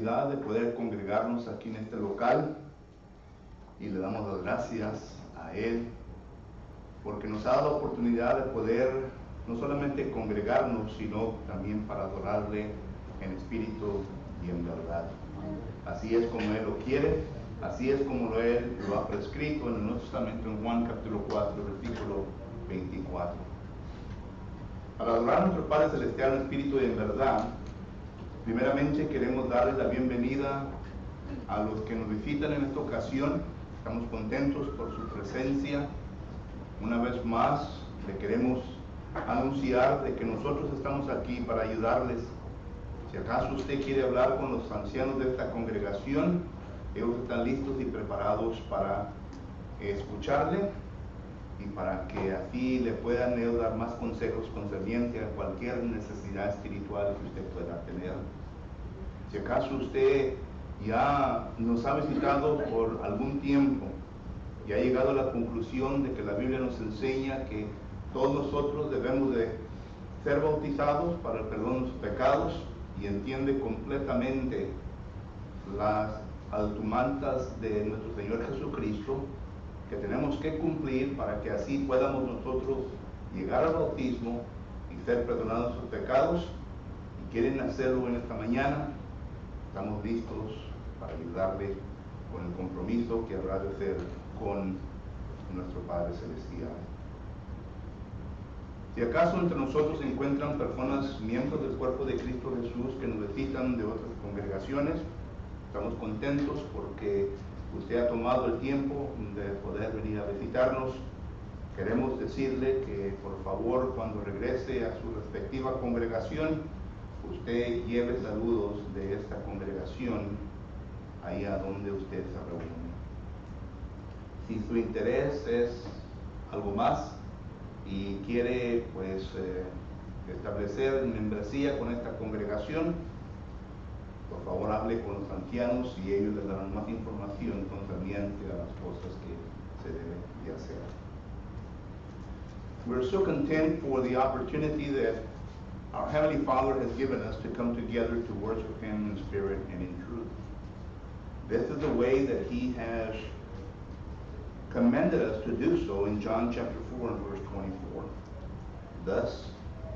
De poder congregarnos aquí en este local, y le damos las gracias a Él porque nos ha dado la oportunidad de poder no solamente congregarnos, sino también para adorarle en espíritu y en verdad. Así es como Él lo quiere, así es como Él lo ha prescrito en el Nuevo Testamento, en Juan capítulo 4, versículo 24. Para adorar a nuestro Padre Celestial en espíritu y en verdad, primeramente queremos darles la bienvenida a los que nos visitan en esta ocasión. Estamos contentos por su presencia. Una vez más le queremos anunciar de que nosotros estamos aquí para ayudarles. Si acaso usted quiere hablar con los ancianos de esta congregación, ellos están listos y preparados para escucharle y para que así le puedan ellos dar más consejos concernientes a cualquier necesidad espiritual que usted pueda tener. Si acaso usted ya nos ha visitado por algún tiempo y ha llegado a la conclusión de que la Biblia nos enseña que todos nosotros debemos de ser bautizados para el perdón de nuestros pecados, y entiende completamente las altumantas de nuestro Señor Jesucristo que tenemos que cumplir para que así podamos nosotros llegar al bautismo y ser perdonados sus pecados, y quieren hacerlo en esta mañana, estamos listos para ayudarles con el compromiso que habrá de ser con nuestro Padre Celestial. Si acaso entre nosotros se encuentran personas, miembros del cuerpo de Cristo Jesús, que nos visitan de otras congregaciones, estamos contentos porque usted ha tomado el tiempo de poder venir a visitarnos. Queremos decirle que por favor, cuando regrese a su respectiva congregación, usted lleve saludos de esta congregación ahí a donde usted se reúne. Si su interés es algo más y quiere establecer membresía con esta congregación, por favor hable con los ancianos y ellos les darán más información concerniente a las cosas que se deben de hacer. We're so content for the opportunity that our Heavenly Father has given us to come together to worship Him in spirit and in truth. This is the way that He has commanded us to do so in John chapter 4 and verse 24. Thus,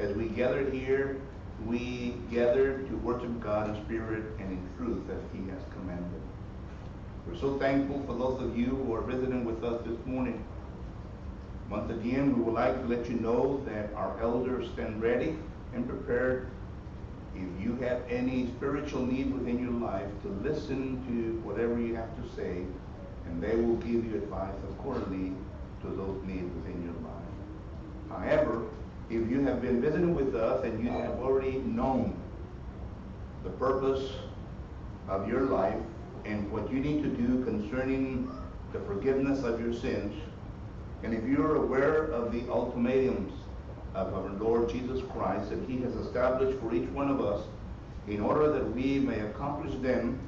as we gather here, we gather to worship God in spirit and in truth as He has commanded. We're so thankful for those of you who are visiting with us this morning. Once again, we would like to let you know that our elders stand ready and prepared if you have any spiritual need within your life to listen to whatever you have to say, and they will give you advice accordingly to those needs within your life. However, if you have been visiting with us and you have already known the purpose of your life and what you need to do concerning the forgiveness of your sins, and if you're aware of the ultimatums of our Lord Jesus Christ that He has established for each one of us in order that we may accomplish them,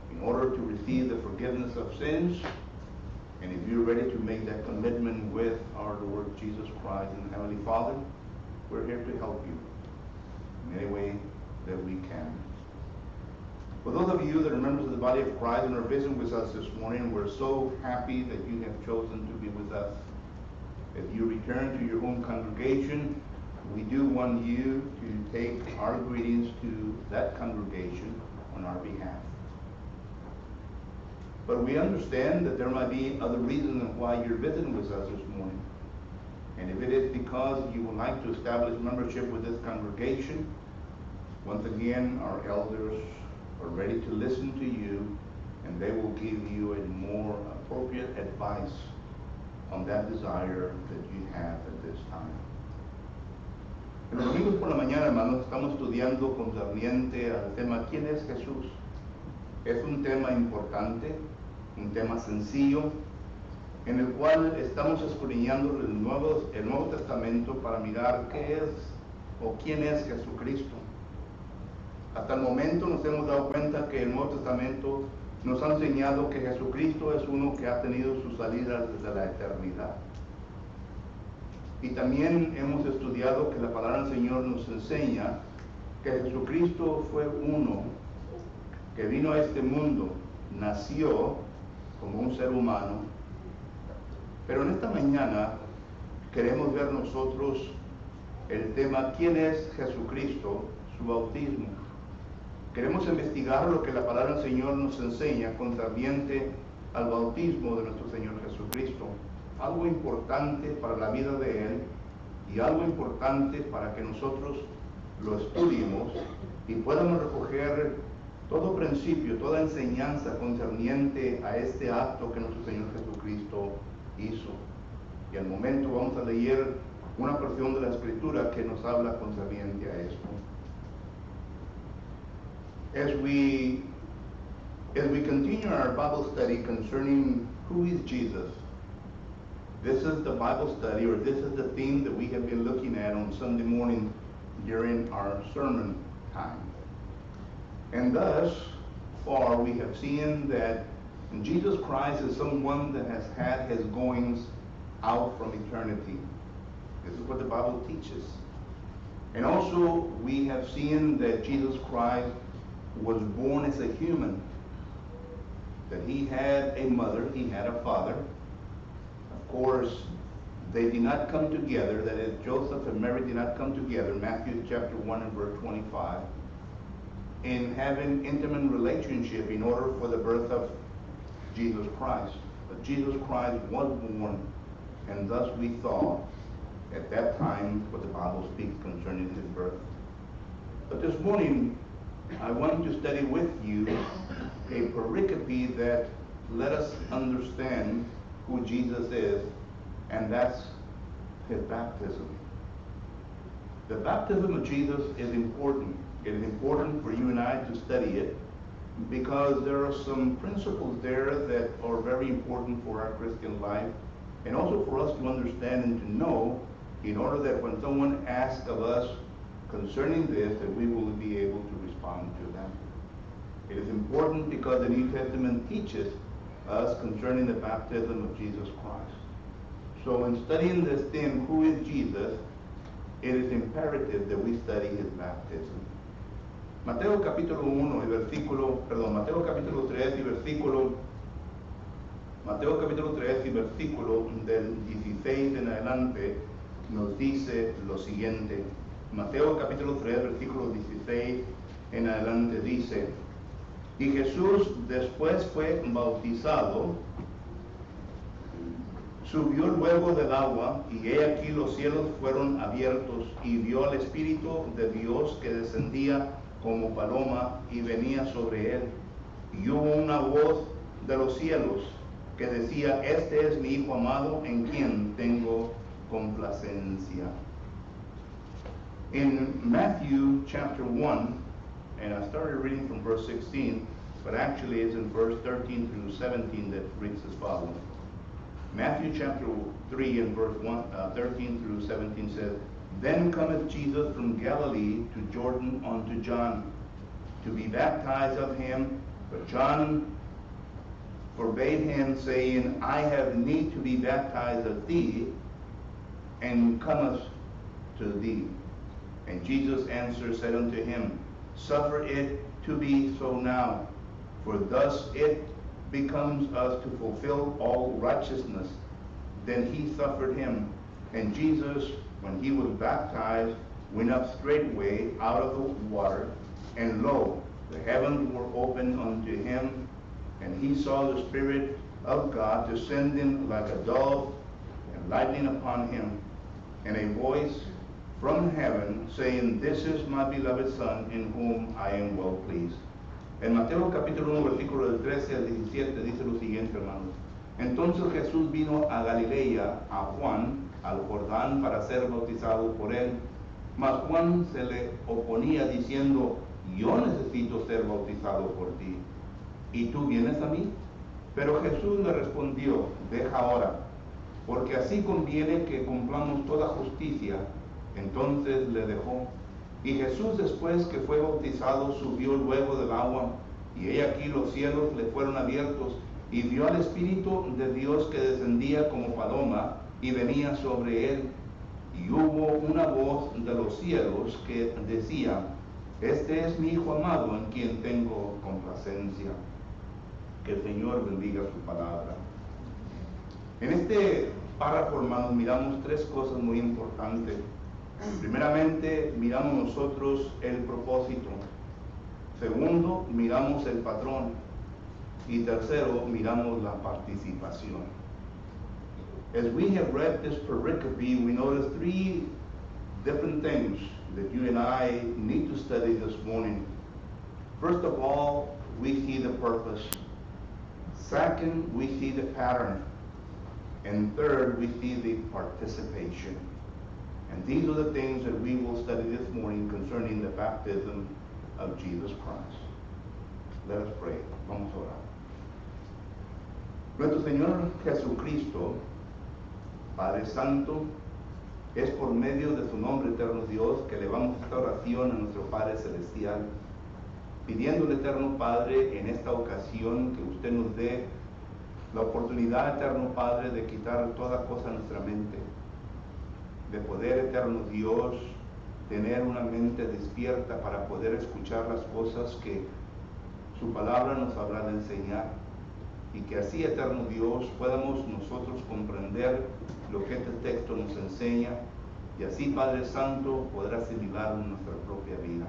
in order to receive the forgiveness of sins, and if you're ready to make that commitment with our Lord Jesus Christ and Heavenly Father, we're here to help you in any way that we can. For those of you that are members of the body of Christ and are visiting with us this morning, we're so happy that you have chosen to be with us. If you return to your own congregation, we do want you to take our greetings to that congregation on our behalf. But we understand that there might be other reasons why you're visiting with us this morning. And if it is because you would like to establish membership with this congregation, once again, our elders are ready to listen to you, and they will give you a more appropriate advice on that desire that you have at this time. En los domingos por la mañana, hermanos, estamos estudiando concerniente al tema ¿quién es Jesús? Es un tema importante, un tema sencillo, en el cual estamos escudriñando el Nuevo Testamento para mirar qué es o quién es Jesucristo. Hasta el momento nos hemos dado cuenta que el Nuevo Testamento nos ha enseñado que Jesucristo es uno que ha tenido su salida desde la eternidad. Y también hemos estudiado que la palabra del Señor nos enseña que Jesucristo fue uno que vino a este mundo, nació como un ser humano, pero en esta mañana queremos ver nosotros el tema ¿quién es Jesucristo? Su bautismo. Queremos investigar lo que la palabra del Señor nos enseña concerniente al bautismo de nuestro Señor Jesucristo. Algo importante para la vida de Él y algo importante para que nosotros lo estudiemos y podamos recoger todo principio, toda enseñanza concerniente a este acto que nuestro Señor Jesucristo hizo. Y al momento vamos a leer una porción de la Escritura que nos habla concerniente a esto. As we continue our Bible study concerning who is Jesus, this is the Bible study, or this is the theme that we have been looking at on Sunday morning during our sermon time. And thus far we have seen that Jesus Christ is someone that has had his goings out from eternity. This is what the Bible teaches. And also we have seen that Jesus Christ was born as a human, that he had a mother, he had a father. Of course, they did not come together, that is, Joseph and Mary did not come together, Matthew chapter 1 and verse 25, in having intimate relationship in order for the birth of Jesus Christ. But Jesus Christ was born, and thus we thought at that time what the Bible speaks concerning his birth. But this morning, I want to study with you a pericope that let us understand who Jesus is, and that's his baptism. The baptism of Jesus is important. It is important for you and I to study it because there are some principles there that are very important for our Christian life, and also for us to understand and to know, in order that when someone asks of us concerning this, that we will be able to respond to them. It is important because the New Testament teaches us concerning the baptism of Jesus Christ. So in studying this theme, who is Jesus, it is imperative that we study his baptism. Mateo capítulo 1 y versículo, Mateo capítulo 3 y versículo del 16 en adelante nos dice lo siguiente. Mateo capítulo 3, versículo 16 en adelante dice: y Jesús después fue bautizado, subió luego del agua, y he aquí los cielos fueron abiertos, y vio al Espíritu de Dios que descendía como paloma y venía sobre él. Y hubo una voz de los cielos que decía: este es mi Hijo amado, en quien tengo complacencia. In Matthew chapter 1, and I started reading from verse 16, but actually it's in verse 13 through 17 that reads as follows. Matthew chapter 3 and verse 13 through 17 says, then cometh Jesus from Galilee to Jordan unto John, to be baptized of him. But John forbade him, saying, I have need to be baptized of thee, and cometh to thee. And Jesus answered, said unto him, suffer it to be so now, for thus it becomes us to fulfill all righteousness. Then he suffered him. And Jesus, when he was baptized, went up straightway out of the water, and lo, the heavens were opened unto him, and he saw the Spirit of God descending like a dove, and lighting upon him, and a voice from heaven saying, this is my beloved Son, in whom I am well pleased. En Mateo capítulo 1, versículo del 13 al 17 dice lo siguiente, hermanos. Entonces Jesús vino a Galilea, a Juan, al Jordán, para ser bautizado por él. Mas Juan se le oponía diciendo, yo necesito ser bautizado por ti, ¿y tú vienes a mí? Pero Jesús le respondió, deja ahora, porque así conviene que cumplamos toda justicia. Entonces le dejó. Y Jesús, después que fue bautizado, subió luego del agua, y he aquí los cielos le fueron abiertos, y vio al Espíritu de Dios que descendía como paloma y venía sobre él. Y hubo una voz de los cielos que decía, Este es mi Hijo amado en quien tengo complacencia. Que el Señor bendiga su palabra. En este párrafo, hermanos, miramos tres cosas muy importantes. Primeramente, miramos nosotros el propósito. Segundo, miramos el patrón. Y tercero, miramos la participación. As we have read this pericope, we notice three different things that you and I need to study this morning. First of all, we see the purpose. Second, we see the pattern. And third, we see the participation. And these are the things that we will study this morning concerning the baptism of Jesus Christ. Let us pray. Vamos a orar. Nuestro Señor Jesucristo, Padre Santo, es por medio de su nombre eterno Dios que elevamos esta oración a nuestro Padre Celestial, pidiéndole, eterno Padre, en esta ocasión que usted nos dé la oportunidad, eterno Padre, de quitar toda cosa a nuestra mente, de poder, eterno Dios, tener una mente despierta para poder escuchar las cosas que su palabra nos habrá de enseñar, y que así, eterno Dios, podamos nosotros comprender lo que este texto nos enseña, y así, Padre Santo, podrá asimilar en nuestra propia vida.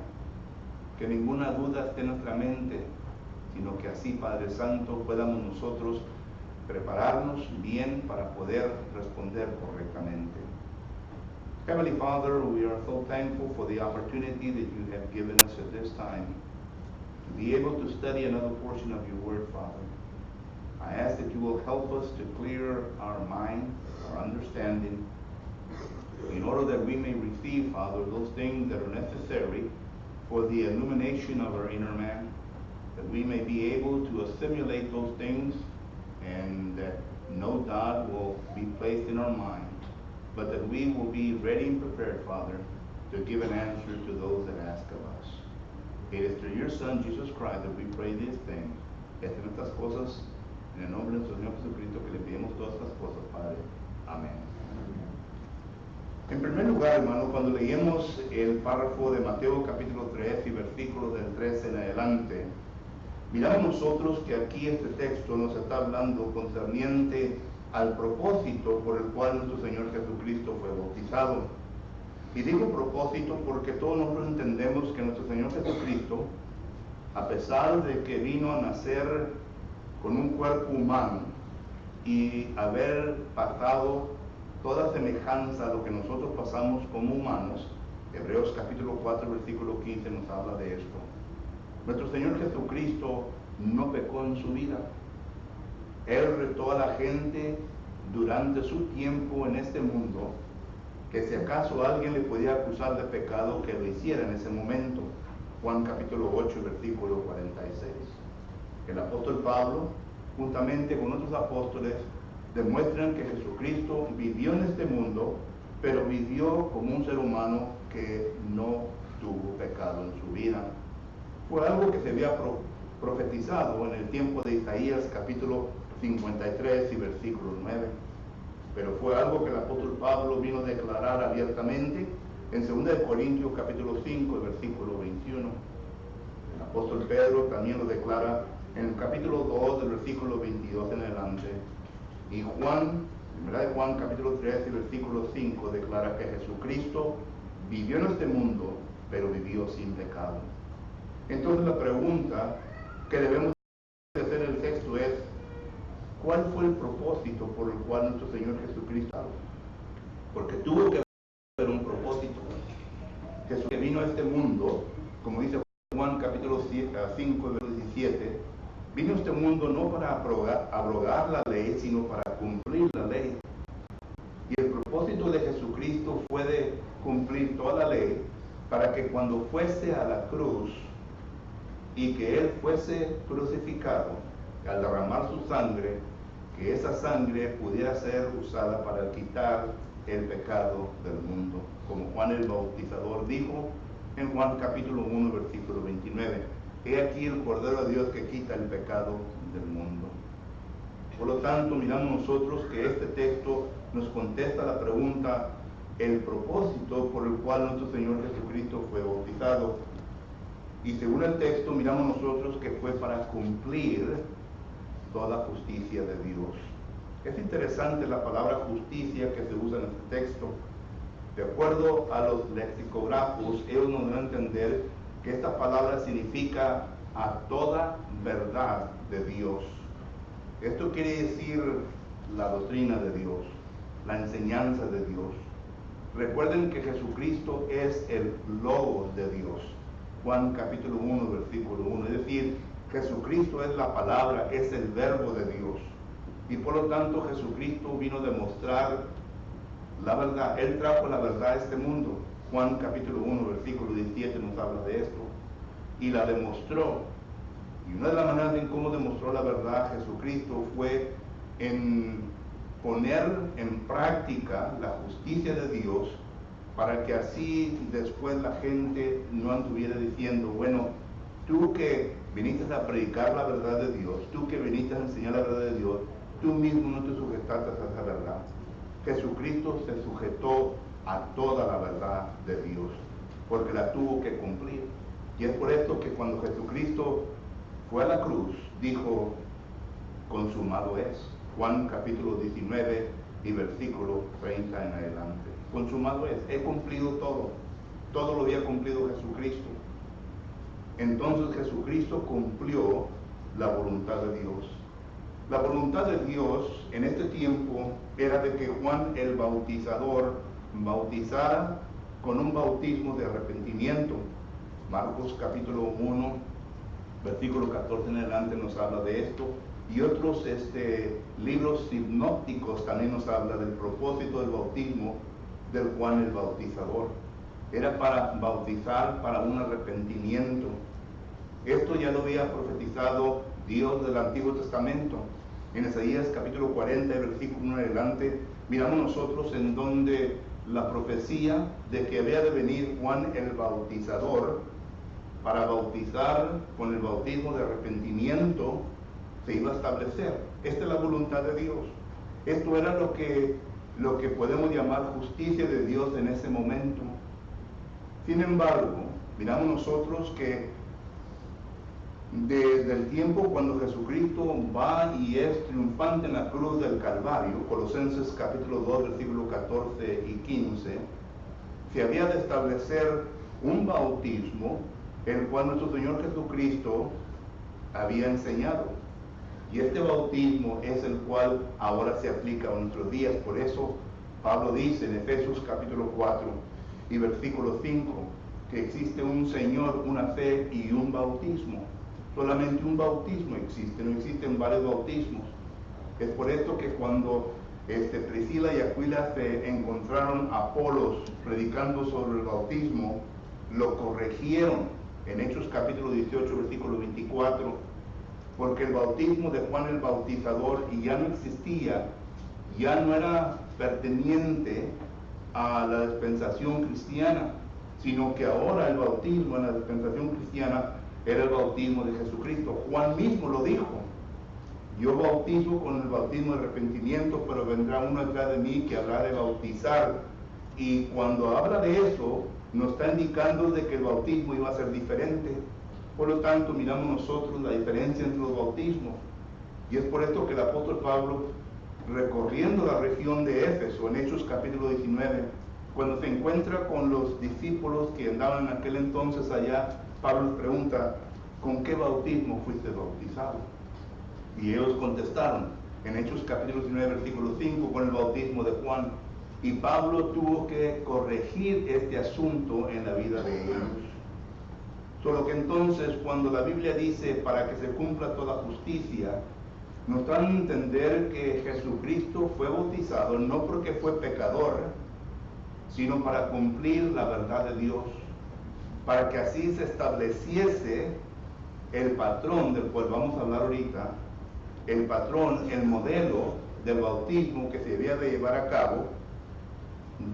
Que ninguna duda esté en nuestra mente, sino que así, Padre Santo, podamos nosotros prepararnos bien para poder responder correctamente. Heavenly Father, we are so thankful for the opportunity that you have given us at this time to be able to study another portion of your word, Father. I ask that you will help us to clear our mind, our understanding, in order that we may receive, Father, those things that are necessary for the illumination of our inner man, that we may be able to assimilate those things, and that no doubt will be placed in our mind, but that we will be ready and prepared, Father, to give an answer to those that ask of us. It is through your Son, Jesus Christ, that we pray these things. Estas estas cosas, en el nombre de nuestro Señor Jesucristo, que le pedimos todas estas cosas, Padre. Amén. En primer lugar, hermano, cuando leemos el párrafo de Mateo capítulo 3 y versículos del 13 en adelante, miramos nosotros que aquí este texto nos está hablando concerniente al propósito por el cual nuestro Señor Jesucristo fue bautizado. Y digo propósito porque todos nosotros entendemos que nuestro Señor Jesucristo, a pesar de que vino a nacer con un cuerpo humano y haber pasado toda semejanza a lo que nosotros pasamos como humanos, Hebreos capítulo 4, versículo 15 nos habla de esto. Nuestro Señor Jesucristo no pecó en su vida. Él retó a la gente durante su tiempo en este mundo, que si acaso alguien le podía acusar de pecado, que lo hiciera en ese momento. Juan capítulo 8, versículo 46. El apóstol Pablo, juntamente con otros apóstoles, demuestran que Jesucristo vivió en este mundo, pero vivió como un ser humano que no tuvo pecado en su vida. Fue algo que se había profetizado en el tiempo de Isaías capítulo 53 y versículo 9. Pero fue algo que el apóstol Pablo vino a declarar abiertamente en 2 Corintios capítulo 5 y versículo 21. El apóstol Pedro también lo declara en el capítulo 2 del versículo 22 en adelante. Y Juan, primera de Juan capítulo 3 y versículo 5 declara que Jesucristo vivió en este mundo, pero vivió sin pecado. Entonces la pregunta que debemos hacer en el texto es, ¿cuál fue el propósito por el cual nuestro Señor Jesucristo? Porque tuvo que haber un propósito. Jesús que vino a este mundo, como dice Juan capítulo 5, versículo 17, vino a este mundo no para abrogar la ley, sino para cumplir la ley. Y el propósito de Jesucristo fue de cumplir toda la ley, para que cuando fuese a la cruz y que Él fuese crucificado, al derramar su sangre, que esa sangre pudiera ser usada para quitar el pecado del mundo. Como Juan el Bautizador dijo en Juan capítulo 1, versículo 29. He aquí el Cordero de Dios que quita el pecado del mundo. Por lo tanto, miramos nosotros que este texto nos contesta la pregunta, el propósito por el cual nuestro Señor Jesucristo fue bautizado. Y según el texto miramos nosotros que fue para cumplir toda justicia de Dios. Es interesante la palabra justicia que se usa en este texto. De acuerdo a los lexicógrafos, ellos nos dan a entender que esta palabra significa a toda verdad de Dios. Esto quiere decir la doctrina de Dios, la enseñanza de Dios. Recuerden que Jesucristo es el Logos de Dios. Juan capítulo 1, versículo 1. Es decir, Jesucristo es la palabra, es el verbo de Dios. Y por lo tanto Jesucristo vino a demostrar la verdad. Él trajo la verdad a este mundo. Juan capítulo 1, versículo 17 nos habla de esto. Y la demostró. Y una de las maneras en cómo demostró la verdad Jesucristo fue en poner en práctica la justicia de Dios, para que así después la gente no anduviera diciendo, bueno, tú que viniste a predicar la verdad de Dios, tú que viniste a enseñar la verdad de Dios, tú mismo no te sujetaste a esa verdad. Jesucristo se sujetó a toda la verdad de Dios, porque la tuvo que cumplir. Y es por esto que cuando Jesucristo fue a la cruz, dijo, consumado es. Juan capítulo 19 y versículo 30 en adelante. Consumado es, he cumplido todo. Todo lo había cumplido Jesucristo. Entonces Jesucristo cumplió la voluntad de Dios. La voluntad de Dios en este tiempo era de que Juan el Bautizador bautizara con un bautismo de arrepentimiento. Marcos capítulo 1, versículo 14 en adelante nos habla de esto. Y otros libros sinópticos también nos habla del propósito del bautismo del Juan el Bautizador. Era para bautizar para un arrepentimiento. Esto ya lo había profetizado Dios del Antiguo Testamento. En Isaías capítulo 40, versículo 1 en adelante, miramos nosotros en donde la profecía de que había de venir Juan el Bautizador para bautizar con el bautismo de arrepentimiento se iba a establecer. Esta es la voluntad de Dios. Esto era lo que podemos llamar justicia de Dios en ese momento. Sin embargo, miramos nosotros que desde el tiempo cuando Jesucristo va y es triunfante en la cruz del Calvario, Colosenses capítulo 2, versículos 14 y 15, se había de establecer un bautismo, el cual nuestro Señor Jesucristo había enseñado. Y este bautismo es el cual ahora se aplica a nuestros días. Por eso Pablo dice en Efesios capítulo 4 y versículo 5 que existe un Señor, una fe y un bautismo. Solamente un bautismo existe, no existen varios bautismos. Es por esto que cuando Priscila y Aquila se encontraron a Apolos predicando sobre el bautismo, lo corrigieron en Hechos capítulo 18, versículo 24, porque el bautismo de Juan el Bautizador ya no existía, ya no era perteneciente a la dispensación cristiana, sino que ahora el bautismo en la dispensación cristiana era el bautismo de Jesucristo. Juan mismo lo dijo: yo bautizo con el bautismo de arrepentimiento, pero vendrá uno atrás de mí que habrá de bautizar. Y cuando habla de eso, nos está indicando de que el bautismo iba a ser diferente. Por lo tanto, miramos nosotros la diferencia entre los bautismos. Y es por esto que el apóstol Pablo, recorriendo la región de Éfeso, en Hechos capítulo 19, cuando se encuentra con los discípulos que andaban en aquel entonces allá, Pablo les pregunta: ¿con qué bautismo fuiste bautizado? Y ellos contestaron, en Hechos capítulo 19, versículo 5, con el bautismo de Juan. Y Pablo tuvo que corregir este asunto en la vida de ellos. Solo que entonces, cuando la Biblia dice para que se cumpla toda justicia, nos dan a entender que Jesucristo fue bautizado no porque fue pecador, sino para cumplir la verdad de Dios, para que así se estableciese el patrón del cual vamos a hablar ahorita, el patrón, el modelo del bautismo que se debía de llevar a cabo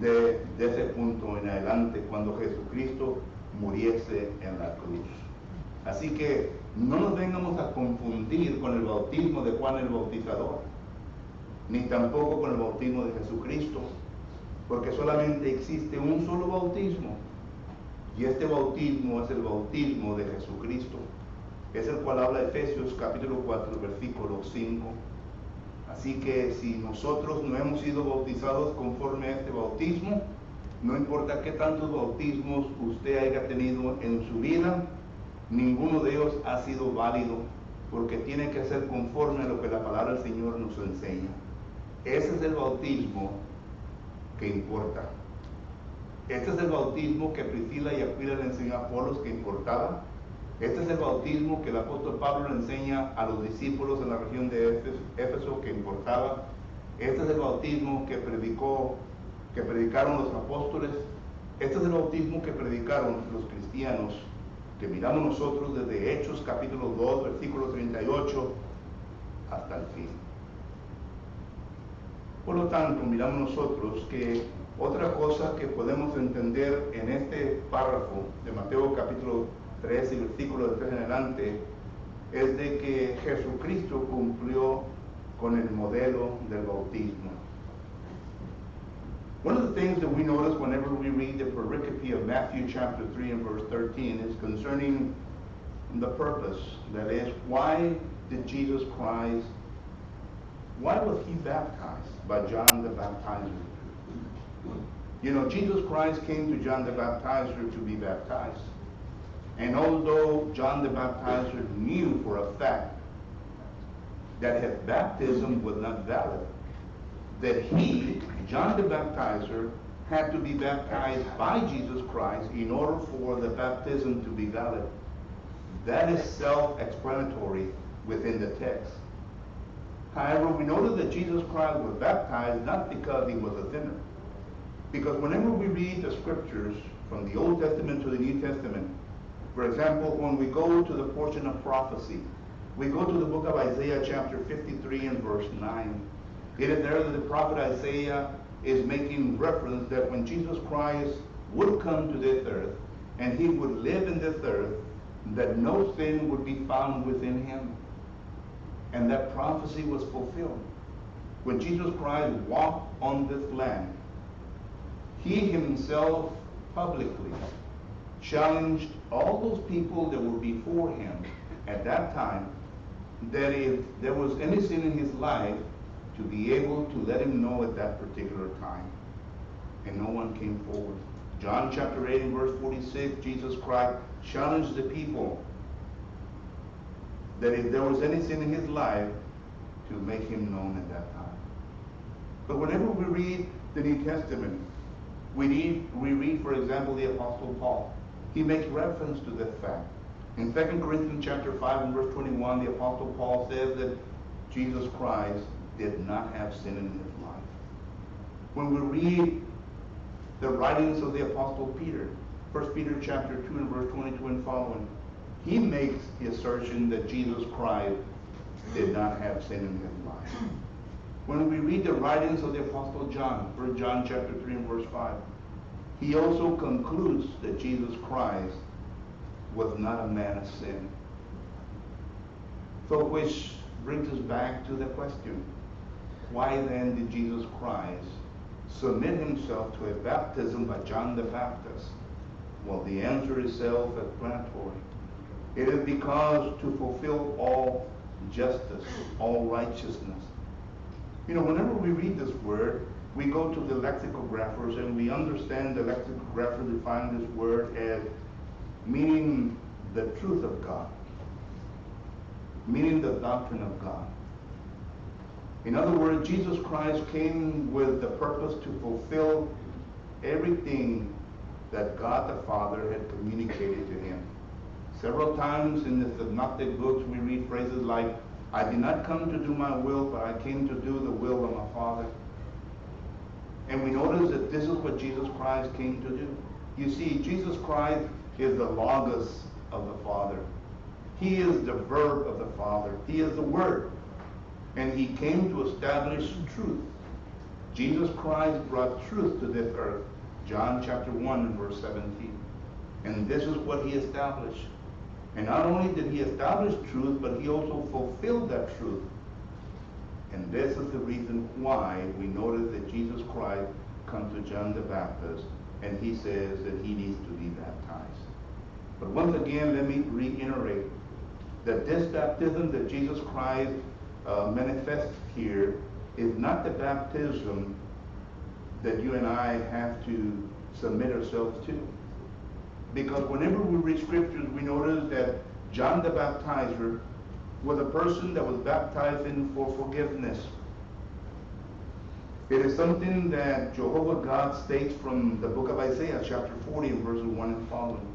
de ese punto en adelante, cuando Jesucristo muriese en la cruz. Así que no nos vengamos a confundir con el bautismo de Juan el Bautizador, ni tampoco con el bautismo de Jesucristo, porque solamente existe un solo bautismo, Y este bautismo es el bautismo de Jesucristo. Es el cual habla Efesios capítulo 4, versículo 5. Así que si nosotros no hemos sido bautizados conforme a este bautismo, no importa qué tantos bautismos usted haya tenido en su vida, ninguno de ellos ha sido válido, porque tiene que ser conforme a lo que la palabra del Señor nos enseña. Ese es el bautismo que importa. Este es el bautismo que Priscila y Aquila le enseñó a Apolos que importaba. Este es el bautismo que el apóstol Pablo le enseña a los discípulos en la región de Éfeso que importaba. Este es el bautismo que predicaron los apóstoles. Este es el bautismo que predicaron los cristianos, que miramos nosotros desde Hechos capítulo 2, versículo 38 hasta el fin. Por lo tanto, miramos nosotros que otra cosa que podemos entender en este párrafo de Mateo capítulo 3 y versículo de 3 en adelante es de que Jesucristo cumplió con el modelo del bautismo. One of the things that we notice whenever we read the pericope of Matthew chapter 3 and verse 13 is concerning the purpose. That is, why did Jesus Christ, why was he baptized by John the Baptizer? You know, Jesus Christ came to John the Baptizer to be baptized. And although John the Baptizer knew for a fact that his baptism was not valid, that he, John the Baptizer, had to be baptized by Jesus Christ in order for the baptism to be valid. That is self-explanatory within the text. However, we notice that Jesus Christ was baptized not because he was a sinner. Because whenever we read the scriptures from the Old Testament to the New Testament, for example, when we go to the portion of prophecy, we go to the book of Isaiah chapter 53 and verse 9. It is there that the prophet Isaiah is making reference that when Jesus Christ would come to this earth and he would live in this earth, that no sin would be found within him. And that prophecy was fulfilled. When Jesus Christ walked on this land, he himself publicly challenged all those people that were before him at that time that if there was any sin in his life, to be able to let him know at that particular time. And no one came forward. John chapter 8 and verse 46, Jesus Christ challenged the people that if there was any sin in his life, to make him known at that time. But whenever we read the New Testament, we read, for example, the Apostle Paul. He makes reference to that fact. In 2 Corinthians chapter 5 and verse 21, the Apostle Paul says that Jesus Christ did not have sin in his life. When we read the writings of the Apostle Peter, 1 Peter chapter 2 and verse 22 and following, he makes the assertion that Jesus Christ did not have sin in his life. When we read the writings of the Apostle John, 1 John chapter 3 and verse 5, he also concludes that Jesus Christ was not a man of sin. So which brings us back to the question, why then did Jesus Christ submit himself to a baptism by John the Baptist? Well, the answer is self-explanatory. It is because to fulfill all justice, all righteousness. You know, whenever we read this word, we go to the lexicographers and we understand the lexicographer define this word as meaning the truth of God, meaning the doctrine of God. In other words, Jesus Christ came with the purpose to fulfill everything that God the Father had communicated to him. Several times in the synoptic books we read phrases like, I did not come to do my will, but I came to do the will of my Father. And we notice that this is what Jesus Christ came to do. You see, Jesus Christ is the Logos of the Father. He is the Verb of the Father. He is the Word. And he came to establish truth. Jesus Christ brought truth to this earth. John chapter 1 and verse 17. And this is what he established. And not only did he establish truth, but he also fulfilled that truth. And this is the reason why we notice that Jesus Christ comes to John the Baptist and he says that he needs to be baptized. But once again, let me reiterate that this baptism that Jesus Christ manifests here is not the baptism that you and I have to submit ourselves to. Because whenever we read scriptures, we notice that John the Baptizer was a person that was baptizing for forgiveness. It is something that Jehovah God states from the book of Isaiah, chapter 40, and verses 1 and following.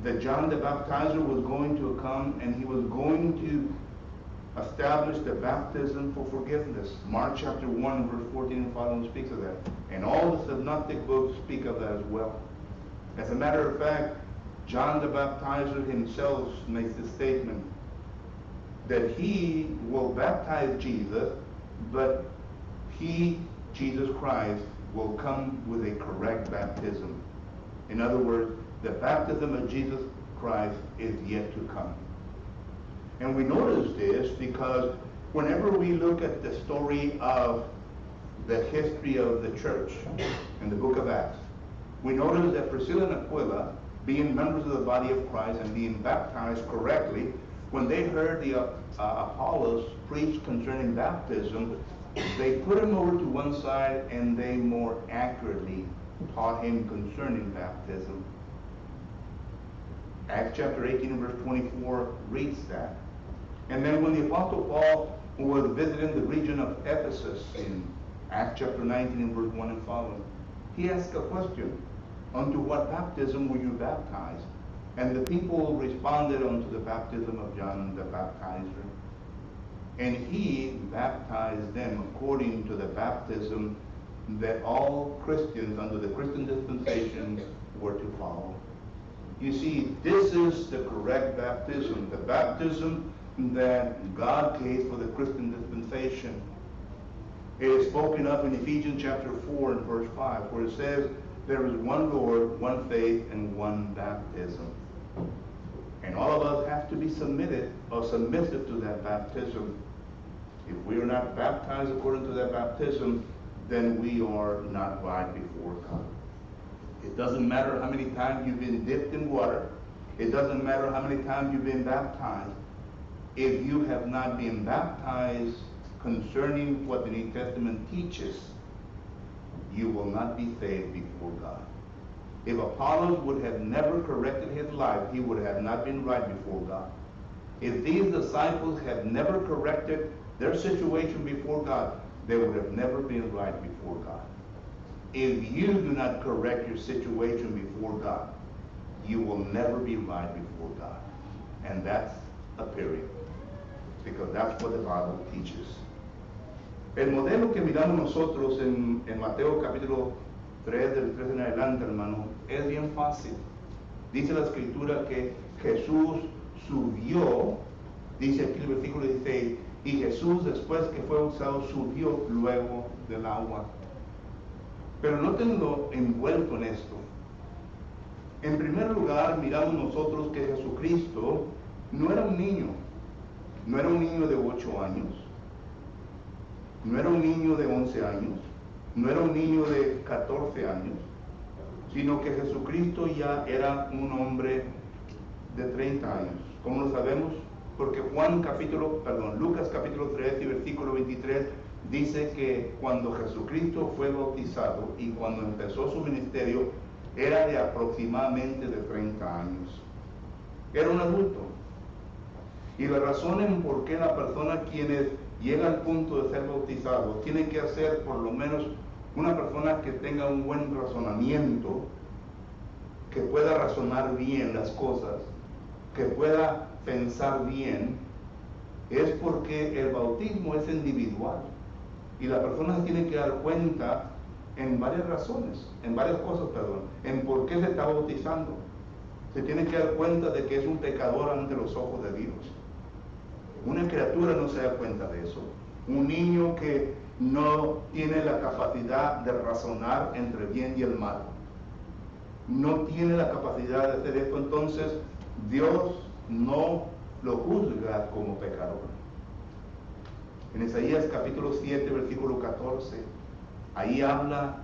That John the Baptizer was going to come and he was going to establish the baptism for forgiveness. Mark chapter 1, verse 14 and following speaks of that. And all the synoptic books speak of that as well. As a matter of fact, John the Baptizer himself makes the statement that he will baptize Jesus, but he, Jesus Christ, will come with a correct baptism. In other words, the baptism of Jesus Christ is yet to come. And we notice this because whenever we look at the story of the history of the church in the book of Acts, we notice that Priscilla and Aquila, being members of the body of Christ and being baptized correctly, when they heard the Apollos preach concerning baptism, they put him over to one side and they more accurately taught him concerning baptism. Acts chapter 18 verse 24 reads that. And then when the Apostle Paul was visiting the region of Ephesus in Acts chapter 19 and verse 1 and following, he asked a question, unto what baptism were you baptized? And the people responded unto the baptism of John the Baptizer. And he baptized them according to the baptism that all Christians under the Christian dispensation were to follow. You see, this is the correct baptism, the baptism that God gave for the Christian dispensation. It is spoken of in Ephesians chapter 4 and verse 5, where it says, there is one Lord, one faith, and one baptism. And all of us have to be submitted or submissive to that baptism. If we are not baptized according to that baptism, then we are not right before God. It doesn't matter how many times you've been dipped in water. It doesn't matter how many times you've been baptized. If you have not been baptized concerning what the New Testament teaches, you will not be saved before God. If Apollos would have never corrected his life, he would have not been right before God. If these disciples had never corrected their situation before God, they would have never been right before God. If you do not correct your situation before God, you will never be right before God. And that's a period. Because that's what the Bible teaches. El modelo que miramos nosotros en Mateo capítulo 3, del 3 en adelante, hermano, es bien fácil. Dice la escritura que Jesús subió, dice aquí el versículo 16, y Jesús después que fue bautizado subió luego del agua. Pero noten lo envuelto en esto. En primer lugar, miramos nosotros que Jesucristo no era un niño. No era un niño de 8 años. No era un niño de 11 años. No era un niño de 14 años. Sino que Jesucristo ya era un hombre de 30 años. ¿Cómo lo sabemos? Porque Lucas capítulo 3 y versículo 23 dice que cuando Jesucristo fue bautizado y cuando empezó su ministerio, era de aproximadamente de 30 años. Era un adulto. Y la razón en por qué la persona quienes llega al punto de ser bautizado tiene que ser por lo menos una persona que tenga un buen razonamiento, que pueda razonar bien las cosas, que pueda pensar bien, es porque el bautismo es individual. Y la persona se tiene que dar cuenta en varias razones, en varias cosas, en por qué se está bautizando. Se tiene que dar cuenta de que es un pecador ante los ojos de Dios. Una criatura no se da cuenta de eso. Un niño que no tiene la capacidad de razonar entre el bien y el mal, no tiene la capacidad de hacer esto, entonces Dios no lo juzga como pecador. En Isaías capítulo 7, versículo 14, ahí habla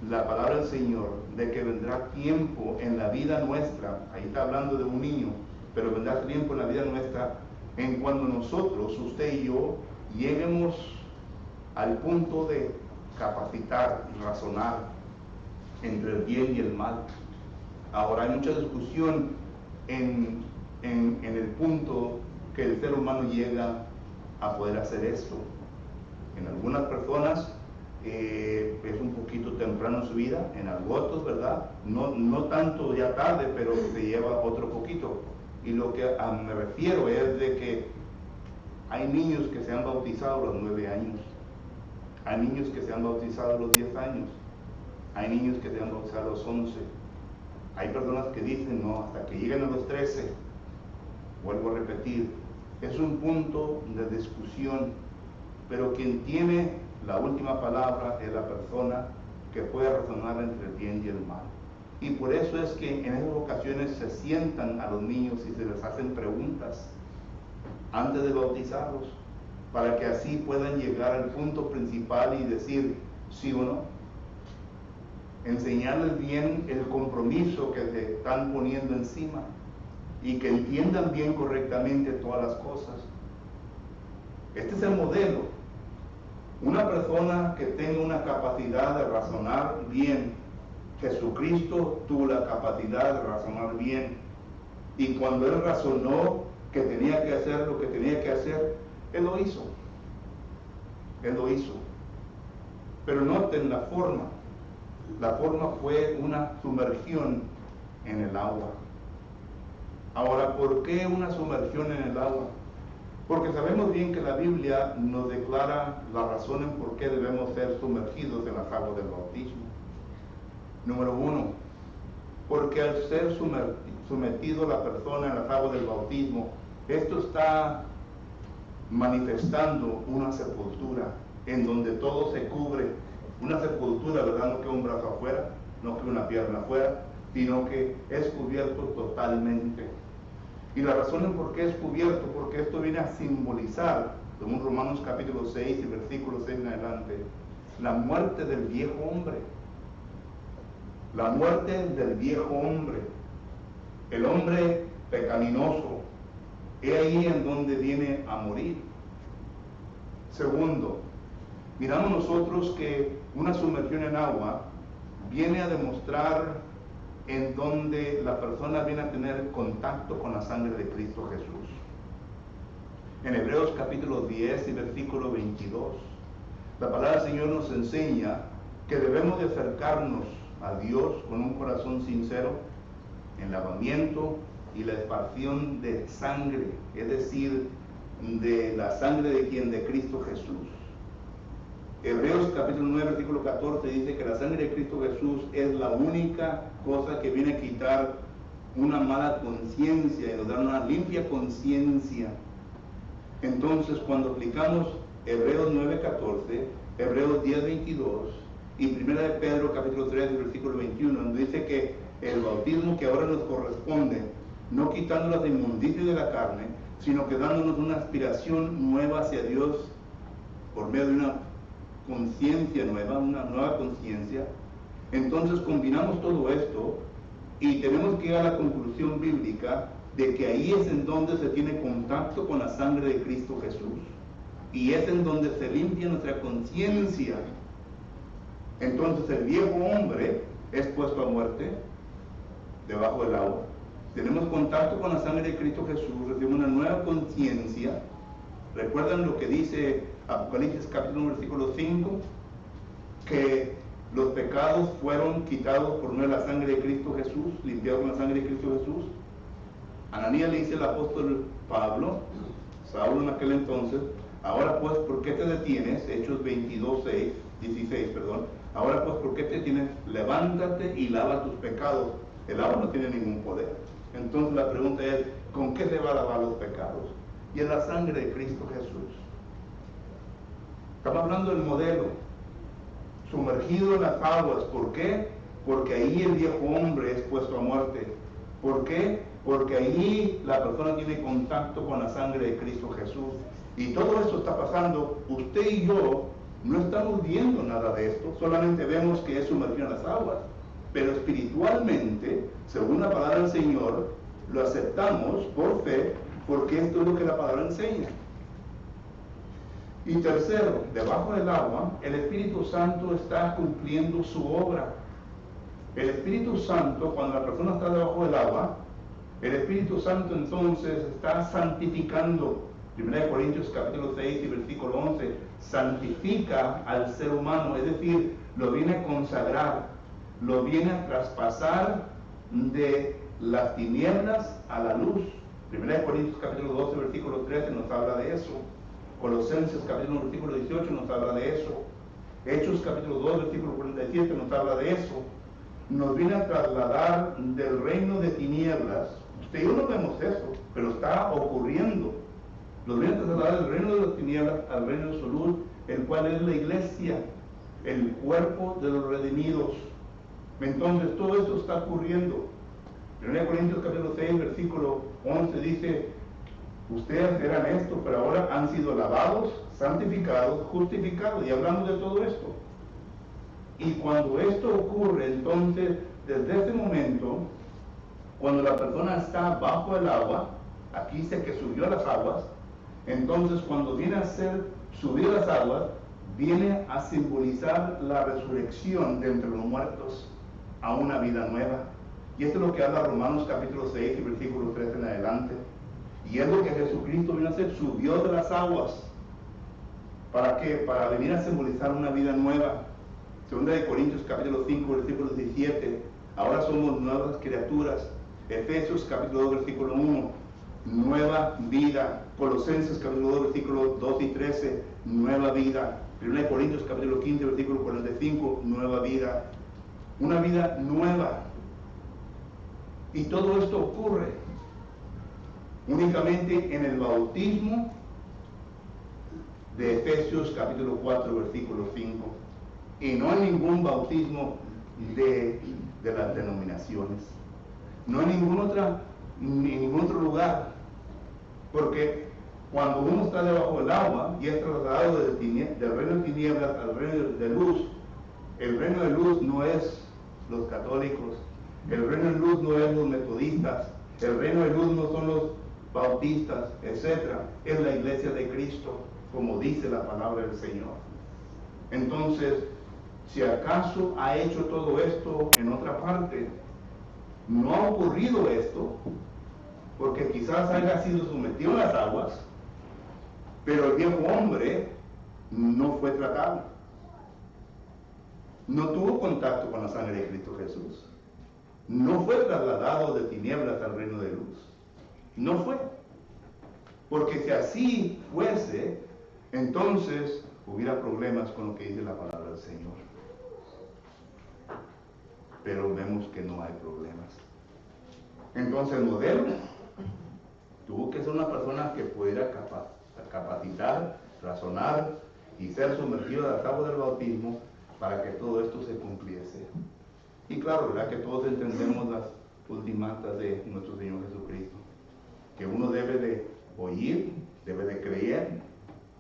la palabra del Señor de que vendrá tiempo en la vida nuestra, ahí está hablando de un niño, pero vendrá tiempo en la vida nuestra en cuando nosotros, usted y yo, lleguemos al punto de capacitar y razonar entre el bien y el mal. Ahora hay mucha discusión en el punto que el ser humano llega a poder hacer esto. En algunas personas es un poquito temprano en su vida, en algunos, ¿verdad? No tanto ya tarde, pero se lleva otro poquito. Y lo que me refiero es de que hay niños que se han bautizado a los 9 años, hay niños que se han bautizado a los 10 años, hay niños que se han bautizado a los 11. Hay personas que dicen, no, hasta que lleguen a los 13. Vuelvo a repetir, es un punto de discusión, pero quien tiene la última palabra es la persona que puede razonar entre el bien y el mal. Y por eso es que en esas ocasiones se sientan a los niños y se les hacen preguntas antes de bautizarlos, para que así puedan llegar al punto principal y decir sí o no. Enseñarles bien el compromiso que se están poniendo encima y que entiendan bien correctamente todas las cosas. Este es el modelo. Una persona que tenga una capacidad de razonar bien. Jesucristo tuvo la capacidad de razonar bien. Y cuando Él razonó que tenía que hacer lo que tenía que hacer, Él lo hizo. Él lo hizo. Pero noten la forma. La forma fue una sumergión en el agua. Ahora, ¿por qué una sumergión en el agua? Porque sabemos bien que la Biblia nos declara las razones por qué debemos ser sumergidos en las aguas del bautismo. Número 1, porque al ser sometido la persona en las aguas del bautismo, esto está manifestando una sepultura en donde todo se cubre. Una sepultura, ¿verdad? No que un brazo afuera, no que una pierna afuera, sino que es cubierto totalmente. Y la razón es por qué es cubierto, porque esto viene a simbolizar, según Romanos capítulo 6 y versículo 6 en adelante, la muerte del viejo hombre. La muerte del viejo hombre, el hombre pecaminoso, es ahí en donde viene a morir. Segundo, miramos nosotros que una sumergión en agua viene a demostrar en donde la persona viene a tener contacto con la sangre de Cristo Jesús. En Hebreos capítulo 10 y versículo 22, la palabra del Señor nos enseña que debemos de acercarnos a Dios con un corazón sincero en lavamiento y la esparción de sangre, es decir, de la sangre de quien, de Cristo Jesús. Hebreos capítulo 9 versículo 14 dice que la sangre de Cristo Jesús es la única cosa que viene a quitar una mala conciencia y nos da una limpia conciencia. Entonces, cuando aplicamos Hebreos 9:14, Hebreos 10:22 y 1 de Pedro capítulo 3 versículo 21, donde dice que el bautismo que ahora nos corresponde, no quitando las inmundicias de la carne, sino que dándonos una aspiración nueva hacia Dios por medio de una conciencia nueva, una nueva conciencia. Entonces combinamos todo esto y tenemos que llegar a la conclusión bíblica de que ahí es en donde se tiene contacto con la sangre de Cristo Jesús y es en donde se limpia nuestra conciencia. Entonces el viejo hombre es puesto a muerte debajo del agua. Tenemos contacto con la sangre de Cristo Jesús, recibimos una nueva conciencia. ¿Recuerdan lo que dice Apocalipsis capítulo 1 versículo 5? Que los pecados fueron quitados por medio de la sangre de Cristo Jesús, limpiados con la sangre de Cristo Jesús. Ananías le dice al apóstol Pablo, Saulo en aquel entonces, ahora pues, ¿por qué te detienes? Hechos 16, ahora pues, ¿por qué te detienes? Levántate y lava tus pecados. El agua no tiene ningún poder. Entonces la pregunta es, ¿con qué se va a lavar los pecados? Y en la sangre de Cristo Jesús. Estamos hablando del modelo, sumergido en las aguas. ¿Por qué? Porque ahí el viejo hombre es puesto a muerte. ¿Por qué? Porque ahí la persona tiene contacto con la sangre de Cristo Jesús. Y todo esto está pasando, usted y yo No estamos viendo nada de esto, solamente vemos que es sumergido en las aguas. Pero espiritualmente, según la palabra del Señor, lo aceptamos por fe, porque esto es lo que la palabra enseña. Y tercero, debajo del agua, el Espíritu Santo está cumpliendo su obra. El Espíritu Santo, cuando la persona está debajo del agua, el Espíritu Santo entonces está santificando. 1 Corintios capítulo 6 y versículo 11, santifica al ser humano, es decir, lo viene a consagrar, lo viene a traspasar de las tinieblas a la luz. 1 Corintios capítulo 12 versículo 13 nos habla de eso. Colosenses capítulo 1 versículo 18 nos habla de eso. Hechos capítulo 2 versículo 47 nos habla de eso. Nos viene a trasladar del reino de tinieblas. Usted y yo no vemos eso, pero está ocurriendo. Nos viene a trasladar del reino de las tinieblas al reino de su luz, el cual es la iglesia, el cuerpo de los redimidos. Entonces todo esto está ocurriendo. 1 Corintios capítulo 6 versículo 11 dice: ustedes eran esto, pero ahora han sido lavados, santificados, justificados. Y hablamos de todo esto. Y cuando esto ocurre, entonces, desde ese momento, cuando la persona está bajo el agua, aquí dice que subió a las aguas, entonces cuando viene a ser subir las aguas, viene a simbolizar la resurrección de entre los muertos a una vida nueva. Y esto es lo que habla Romanos capítulo 6 y versículo 3 en adelante. Y es lo que Jesucristo vino a hacer, subió de las aguas. ¿Para qué? Para venir a simbolizar una vida nueva. Segunda de Corintios capítulo 5 versículo 17, ahora somos nuevas criaturas. Efesios capítulo 2 versículo 1, nueva vida. Colosenses capítulo 2 versículo 2 y 13, nueva vida. 1 Corintios capítulo 15 versículo 45, nueva vida. Una vida nueva. Y todo esto ocurre únicamente en el bautismo de Efesios capítulo 4 versículo 5. Y no en ningún bautismo de las denominaciones. No en ningún otro lugar. Porque cuando uno está debajo del agua y es trasladado del reino de tinieblas al reino de luz, el reino de luz no es los católicos, el reino de luz no es los metodistas, el reino de luz no son los bautistas, etc. Es la iglesia de Cristo, como dice la palabra del Señor. Entonces, si acaso ha hecho todo esto en otra parte, no ha ocurrido esto, porque quizás haya sido sometido a las aguas, pero el viejo hombre no fue tratado. No tuvo contacto con la sangre de Cristo Jesús. No fue trasladado de tinieblas al reino de luz. No fue. Porque si así fuese, entonces hubiera problemas con lo que dice la palabra del Señor. Pero vemos que no hay problemas. Entonces el modelo tuvo que ser una persona que pudiera capacitar, razonar y ser sumergido a las aguas del bautismo para que todo esto se cumpliese. Y claro, ¿verdad? Que todos entendemos las ultimatas de nuestro Señor Jesucristo, que uno debe de oír, debe de creer,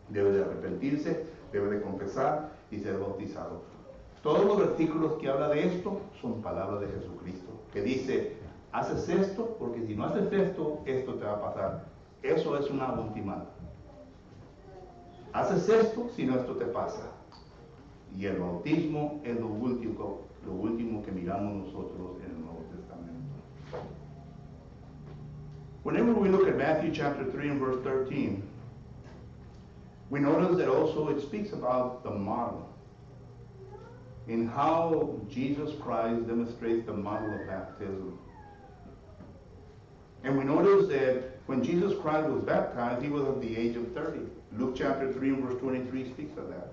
debe de arrepentirse, debe de confesar y ser bautizado. Todos los versículos que habla de esto son palabras de Jesucristo, que dice: haces esto, porque si no haces esto, esto te va a pasar. Eso es una ultimata. Haces esto, si no, esto te pasa. Y el bautismo es lo último que miramos nosotros en el Nuevo Testamento. Whenever we look at Matthew chapter 3 and verse 13, we notice that also it speaks about the model, in how Jesus Christ demonstrates the model of baptism. And we notice that when Jesus Christ was baptized, he was at the age of 30. Luke chapter 3 and verse 23 speaks of that.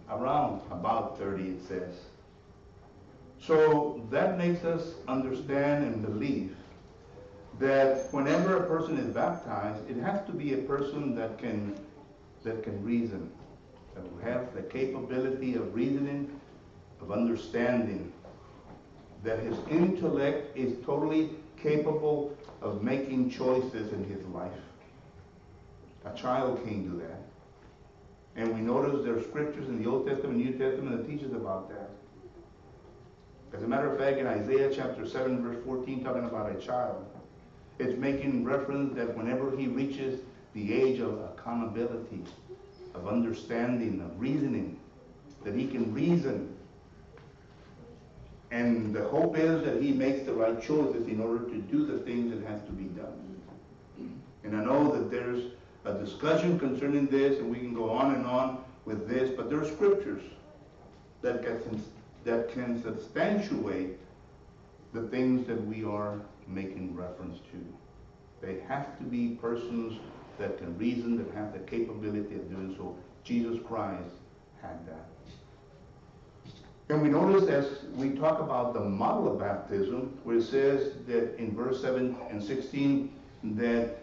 About 30 it says. So that makes us understand and believe that whenever a person is baptized, it has to be a person that can reason, that will have the capability of reasoning, of understanding, that his intellect is totally capable of making choices in his life. A child can't do that. And we notice there are scriptures in the Old Testament and New Testament that teaches about that. As a matter of fact, in Isaiah chapter 7, verse 14, talking about a child, it's making reference that whenever he reaches the age of accountability, of understanding, of reasoning, that he can reason. And the hope is that he makes the right choices in order to do the things that has to be done. And I know that there's a discussion concerning this, and we can go on and on with this, but there are scriptures that can substantiate the things that we are making reference to. They have to be persons that can reason, that have the capability of doing so. Jesus Christ had that. And we notice as we talk about the model of baptism, where it says that in verse 7 and 16 that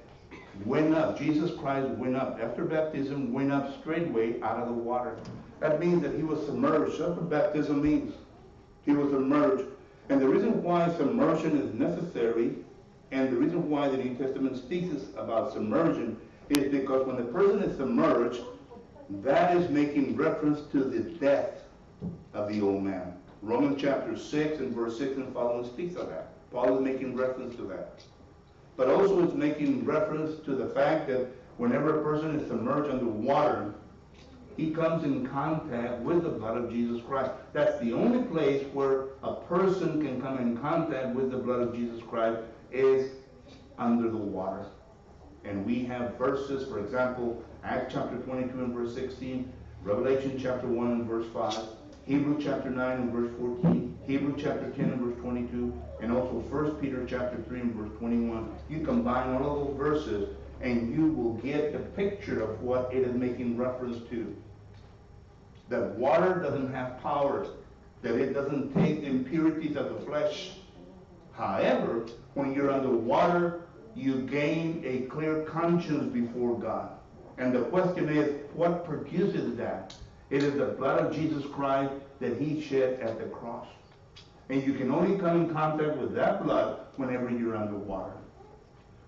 went up, Jesus Christ went up, after baptism, went up straightway out of the water. That means that he was submerged. That's what baptism means. He was submerged. And the reason why submersion is necessary, and the reason why the New Testament speaks about submersion, is because when the person is submerged, that is making reference to the death of the old man. Romans chapter 6 and verse 6 and following speaks of that. Paul is making reference to that. But also it's making reference to the fact that whenever a person is submerged under water, he comes in contact with the blood of Jesus Christ. That's the only place where a person can come in contact with the blood of Jesus Christ is under the water. And we have verses, for example, Acts chapter 22 and verse 16, Revelation chapter 1 and verse 5, Hebrews chapter 9 and verse 14, Hebrews chapter 10 and verse 22, and also 1 Peter chapter 3 and verse 21. You combine all of those verses and you will get the picture of what it is making reference to. That water doesn't have power, that it doesn't take the impurities of the flesh. However, when you're under water, you gain a clear conscience before God. And the question is, what produces that? It is the blood of Jesus Christ that he shed at the cross. And you can only come in contact with that blood whenever you're underwater.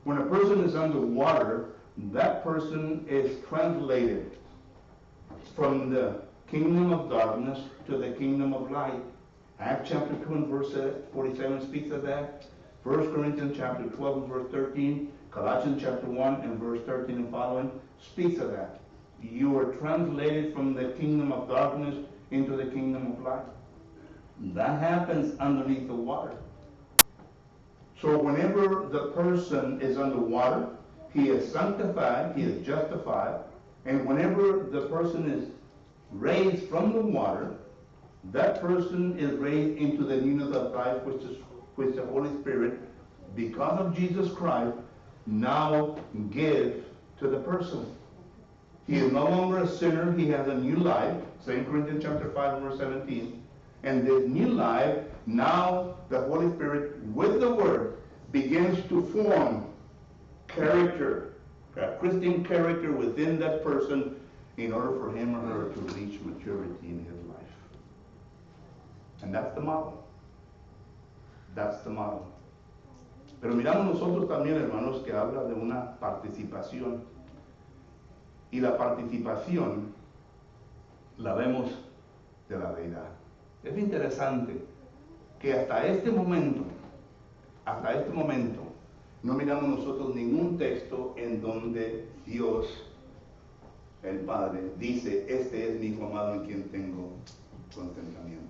When a person is underwater, that person is translated from the kingdom of darkness to the kingdom of light. Acts chapter 2 and verse 47 speaks of that. 1 Corinthians chapter 12 and verse 13, Colossians chapter 1 and verse 13 and following speaks of that. You are translated from the kingdom of darkness into the kingdom of light. That happens underneath the water. So whenever the person is underwater, he is sanctified, he is justified, and whenever the person is raised from the water, that person is raised into the newness of life, which the Holy Spirit, because of Jesus Christ, now gives to the person. He is no longer a sinner, he has a new life, 2 Corinthians chapter 5 verse 17. And this new life, now the Holy Spirit with the Word begins to form character, a Christian character within that person in order for him or her to reach maturity in his life. And that's the model. That's the model. Pero miramos nosotros también, hermanos, que habla de una participación. Y la participación la vemos de la deidad. Es interesante que hasta este momento, no miramos nosotros ningún texto en donde Dios, el Padre, dice, este es mi Hijo amado en quien tengo contentamiento.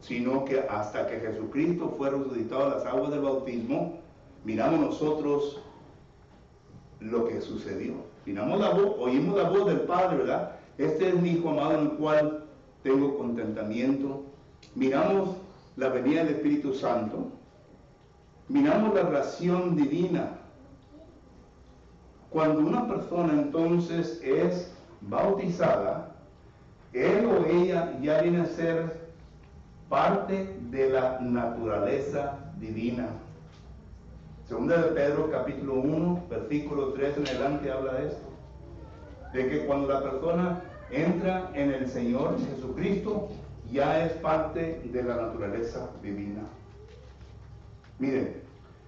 Sino que hasta que Jesucristo fue resucitado a las aguas del bautismo, miramos nosotros lo que sucedió. Miramos la voz, oímos la voz del Padre, ¿verdad? Este es mi Hijo amado en el cual tengo contentamiento. Miramos la venida del Espíritu Santo. Miramos la ración divina. Cuando una persona entonces es bautizada, él o ella ya viene a ser parte de la naturaleza divina. Segunda de Pedro capítulo 1, versículo 3 en adelante habla de esto. De que cuando la persona entra en el Señor Jesucristo, ya es parte de la naturaleza divina. Miren,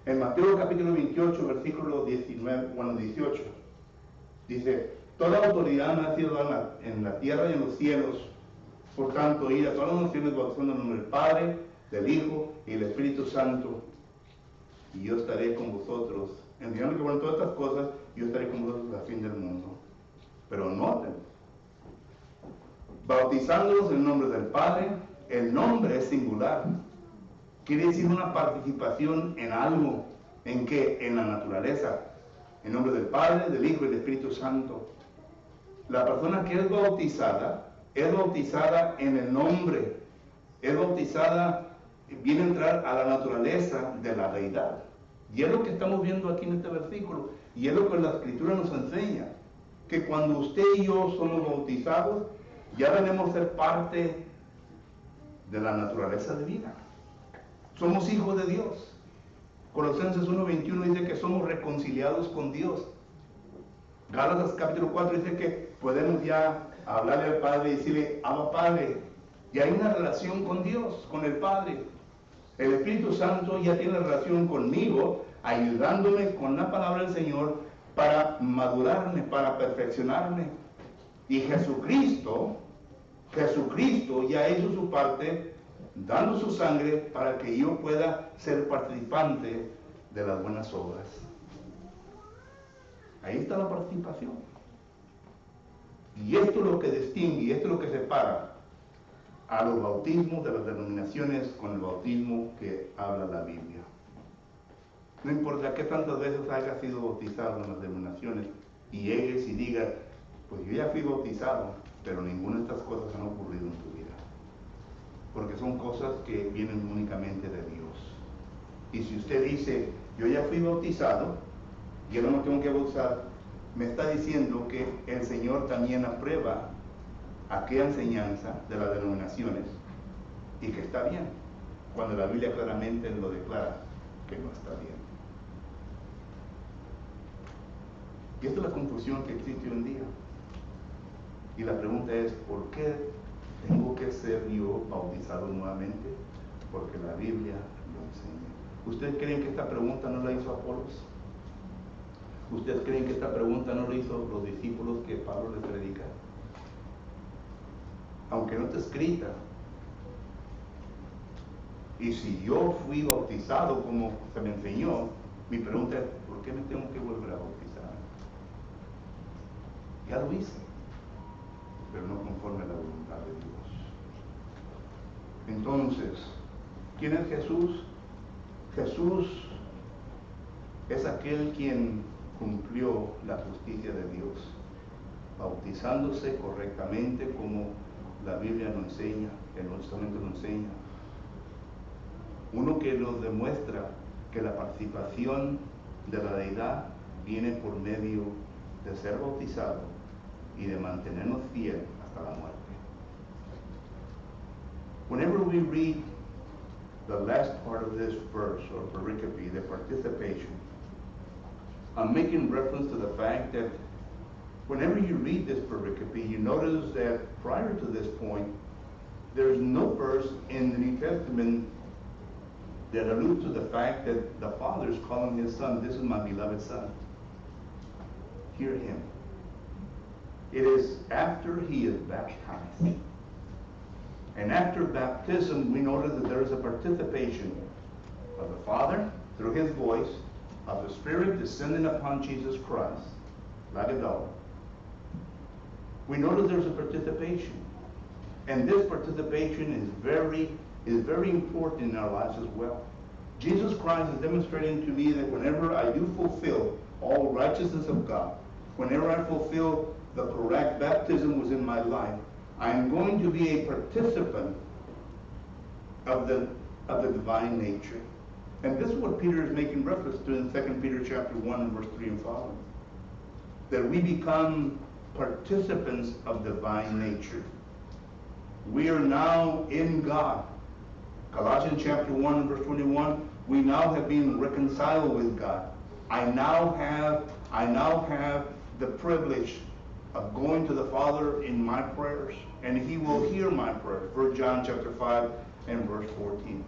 en Mateo capítulo 28, versículo 18, dice, Toda autoridad me ha sido dada en la tierra y en los cielos. Por tanto, ir a todas las naciones bautizando en el nombre del Padre, del Hijo y del Espíritu Santo. Y yo estaré con vosotros. Enseñando que, bueno, todas estas cosas, yo estaré con vosotros hasta el fin del mundo. Pero noten, bautizándolos en el nombre del Padre, el nombre es singular. Quiere decir una participación en algo. ¿En qué? En la naturaleza. En nombre del Padre, del Hijo y del Espíritu Santo. La persona que es bautizada en el nombre. Es bautizada, viene a entrar a la naturaleza de la deidad. Y es lo que estamos viendo aquí en este versículo. Y es lo que la Escritura nos enseña. Que cuando usted y yo somos bautizados, ya debemos ser parte de la naturaleza divina. Somos hijos de Dios. Colosenses 1:21 dice que somos reconciliados con Dios. Gálatas capítulo 4 dice que podemos ya hablarle al Padre y decirle, Abba Padre. Y hay una relación con Dios, con el Padre. El Espíritu Santo ya tiene relación conmigo, ayudándome con la palabra del Señor para madurarme, para perfeccionarme. Y Jesucristo ya hizo su parte, dando su sangre para que yo pueda ser participante de las buenas obras. Ahí está la participación. Y esto es lo que distingue, esto es lo que separa a los bautismos de las denominaciones con el bautismo que habla la Biblia. No importa qué tantas veces haya sido bautizado en las denominaciones y llegues y digas, pues yo ya fui bautizado, pero ninguna de estas cosas han ocurrido en tu vida. Porque son cosas que vienen únicamente de Dios. Y si usted dice, yo ya fui bautizado, yo no me tengo que bautizar, me está diciendo que el Señor también aprueba aquella enseñanza de las denominaciones y que está bien, cuando la Biblia claramente lo declara que no está bien. Y esta es la confusión que existe hoy en día. Y la pregunta es, ¿por qué tengo que ser yo bautizado nuevamente? Porque la Biblia lo enseña. ¿Ustedes creen que esta pregunta no la hizo Apolos? ¿Ustedes creen que esta pregunta no la hizo los discípulos que Pablo les predica? Aunque no está escrita. Y si yo fui bautizado como se me enseñó, mi pregunta es, ¿por qué me tengo que volver a bautizar? Ya lo hice, pero no conforme a la voluntad de Dios. Entonces, ¿quién es Jesús? Jesús es aquel quien cumplió la justicia de Dios, bautizándose correctamente como la Biblia nos enseña, el Nuevo Testamento nos enseña. Uno que nos demuestra que la participación de la deidad viene por medio de ser bautizado y de mantenernos fieles hasta la muerte. Whenever we read the last part of this verse or pericope, the participation, I'm making reference to the fact that whenever you read this pericope, you notice that prior to this point, there's no verse in the New Testament that alludes to the fact that the Father is calling his Son, this is my beloved Son. Hear him. It is after he is baptized. And after baptism, we notice that there is a participation of the Father through his voice, of the Spirit descending upon Jesus Christ, like a dove. We notice there's a participation. And this participation is very important in our lives as well. Jesus Christ is demonstrating to me that whenever I do fulfill all righteousness of God, whenever I fulfill the correct baptism within my life, I am going to be a participant of the divine nature. And this is what Peter is making reference to in 2 Peter chapter 1, verse 3 and following. That we become participants of divine nature. We are now in God. Colossians chapter 1, verse 21, we now have been reconciled with God. I now have the privilege of going to the Father in my prayers, and he will hear my prayers. 1 John chapter 5 and verse 14.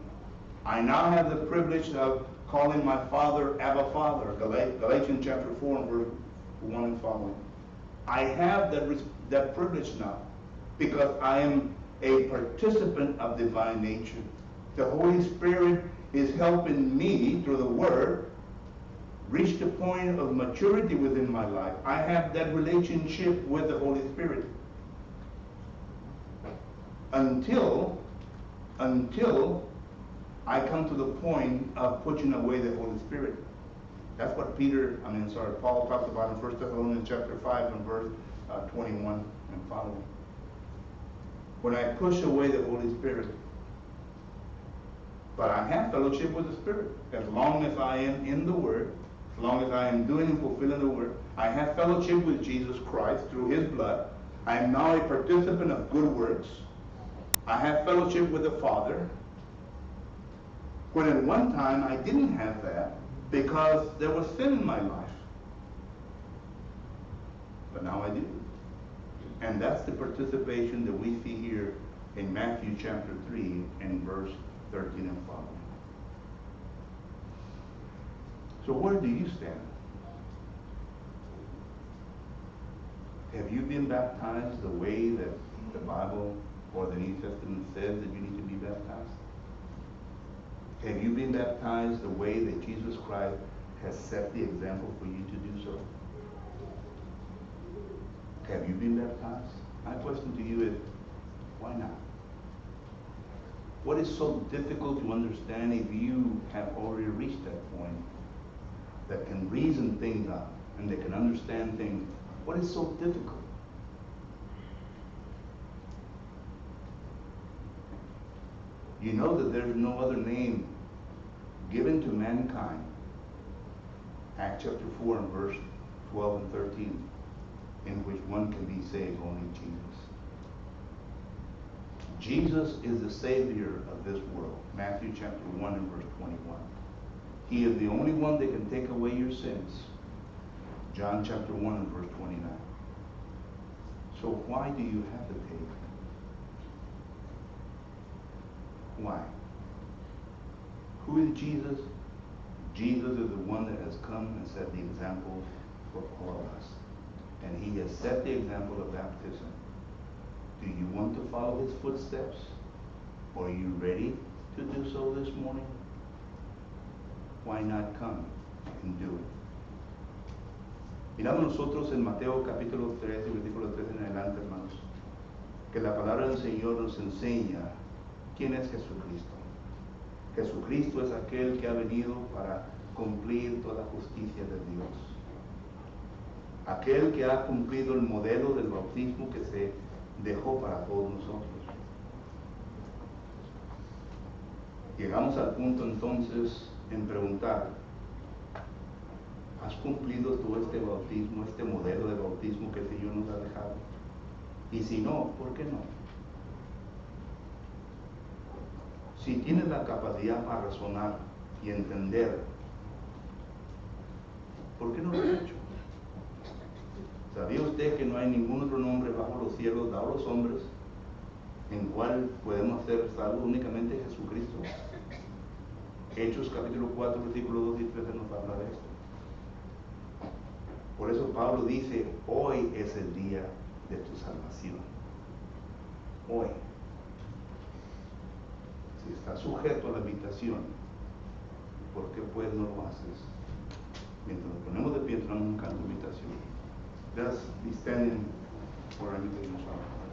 I now have the privilege of calling my Father Abba Father. Galatians chapter 4 and verse 1 and following. I have that privilege now because I am a participant of divine nature. The Holy Spirit is helping me through the Word reach the point of maturity within my life. I have that relationship with the Holy Spirit until I come to the point of putting away the Holy Spirit. That's what Paul talks about in 1 Thessalonians chapter 5 and verse 21 and following. When I push away the Holy Spirit, but I have fellowship with the Spirit. As long as I am in the Word, as long as I am doing and fulfilling the Word, I have fellowship with Jesus Christ through His blood. I am now a participant of good works. I have fellowship with the Father. When at one time I didn't have that because there was sin in my life. But now I do. And that's the participation that we see here in Matthew chapter 3 and verse 13 and following. So where do you stand? Have you been baptized the way that the Bible or the New Testament says that you need to be baptized? Have you been baptized the way that Jesus Christ has set the example for you to do so? Have you been baptized? My question to you is, why not? What is so difficult to understand if you have already reached that point that can reason things out and that can understand things? What is so difficult? You know that there's no other name given to mankind. Acts chapter 4 and verse 12 and 13, in which one can be saved, only Jesus. Jesus is the Savior of this world. Matthew chapter 1 and verse 21. He is the only one that can take away your sins. John chapter 1 and verse 29. So why do you hesitate? Why? Who is Jesus? Jesus is the one that has come and set the example for all of us. And He has set the example of baptism. Do you want to follow His footsteps? Or are you ready to do so this morning? Why not come and do it? Miramos nosotros en Mateo capítulo 13, versículo 13 en adelante, hermanos, que la palabra del Señor nos enseña quién es Jesucristo. Jesucristo es aquel que ha venido para cumplir toda justicia de Dios. Aquel que ha cumplido el modelo del bautismo que se dejó para todos nosotros. Llegamos al punto entonces en preguntar, ¿has cumplido tú este bautismo, este modelo de bautismo que el Señor nos ha dejado? Y si no, ¿por qué no? Si tienes la capacidad para razonar y entender, ¿por qué no lo has hecho? ¿Sabía usted que no hay ningún otro nombre bajo los cielos dado a los hombres en cual podemos ser salvos? Únicamente Jesucristo? Hechos capítulo 4, versículo 2 y 13 nos habla de esto. Por eso Pablo dice, hoy es el día de tu salvación. Hoy. Si estás sujeto a la invitación, ¿por qué pues no lo haces? Mientras nos ponemos de pie, entramos un canto de invitación. Let's be standing for our invitation.